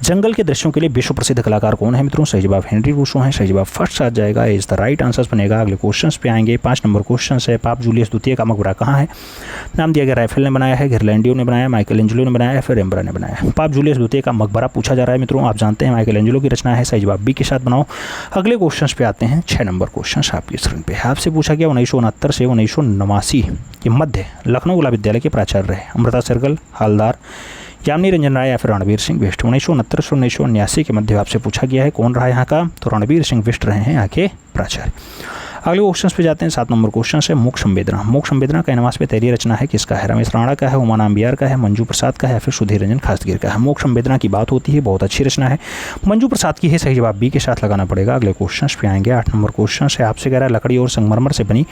जंगल के दृश्यों के लिए विश्व प्रसिद्ध कलाकार कौन है मित्रों? सही जवाब हेनरी रूसो है। सही जवाब फर्स्ट आ जाएगा, इज द राइट आंसर बनेगा। अगले क्वेश्चन पे आएंगे। 5 नंबर क्वेश्चन है, पाप जूलियस द्वितीय का मकबरा कहाँ है? नाम दिया गया राइफल ने बनाया है, घिरलैंडियो ने बनाया, माइकल एंजेलो ने बनाया, फिर एम्बरा ने बनाया। पाप जूलियस द्वितीय का मकबरा पूछा जा रहा है मित्रों, आप जानते हैं माइकल एंजेलो की रचना है। सही जवाब बी के साथ बनाओ। अगले क्वेश्चन पे आते हैं। 6 नंबर क्वेश्चन आपकी स्क्रीन पे। आपसे पूछा गया 1969 से 1989 के मध्य लखनऊ कला विद्यालय के प्राचार्य रहे अमृता सहगल, हालदार, यामिनी रंजन राय या फिर रणवीर सिंह बिष्ट। 1969 से 1989 के मध्य आपसे पूछा गया है कौन रहा यहाँ का? तो रणवीर सिंह बिष्ट रहे हैं यहाँ के प्राचार्य। अगले क्वेश्चन पे जाते हैं। 7 नंबर क्वेश्चन है मूक संवेदना। मूक संवेदना कैनवास पे तैयारी रचना है किसका है? रमेश राणा का है, उमा नाम्बियार का है, मंजू प्रसाद का है, फिर सुधीर रंजन खासगीर का है। मूक संवेदना की बात होती है, बहुत अच्छी रचना है, मंजू प्रसाद की है। सही जवाब बी के साथ लगाना पड़ेगा। अगले क्वेश्चन पे आएंगे। 8 नंबर क्वेश्चन है, आपसे कह रहा है लकड़ी और संगमरमर से बनी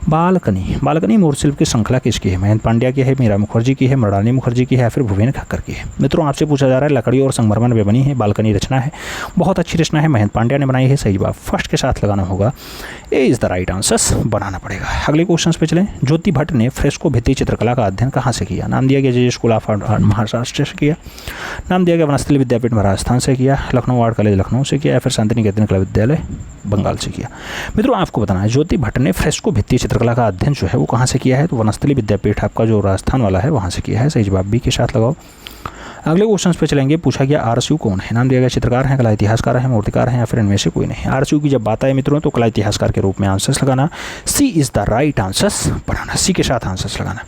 बालकनी। बालकनी मोर शिल्प की श्रृंखला किसकी है? महेंद्र पांड्या की है, मीरा मुखर्जी की है, मृणालिनी मुखर्जी की है, फिर भुपेन खक्कर की है। मित्रों आपसे पूछा जा रहा है लकड़ी और संगमरमर में बनी है बालकनी रचना है, बहुत अच्छी रचना है, महेंद्र पांड्या ने बनाई है। सही जवाब फर्स्ट के साथ लगाना होगा, ए इज द राइट आंसर बनाना पड़ेगा। अगले क्वेश्चन पे चलें। ज्योति भट्ट ने फ्रेस्को भित्ति चित्रकला का अध्ययन कहाँ से किया? नाम दिया गया जे स्कूल ऑफ आर्ट महाराष्ट्र से किया, नाम दिया गया वनस्थली विद्यापीठ राजस्थान से किया, लखनऊ आर्ट कॉलेज लखनऊ से किया, फिर शांतिनिकेतन कला विद्यालय बंगाल से किया। मित्रों आपको बताना है ज्योति भट्ट ने फ्रेस्को भित्ति चित्रकला का अध्ययन जो है वो कहाँ से किया है? तो वनस्थली विद्यापीठ आपका जो राजस्थान वाला है वहाँ से किया है। सही जवाब बी के साथ लगाओ। अगले क्वेश्चन पे चलेंगे। पूछा गया आरएसयू कौन है? नाम दिया गया चित्रकार हैं, कला इतिहासकार हैं, मूर्तिकार हैं, या फिर इनमें से कोई नहीं। आरएसयू की जब बात आए मित्रों तो कला इतिहासकार के रूप में आंसर्स लगाना। सी इज द राइट आंसर्स बनाना, सी के साथ आंसर्स लगाना।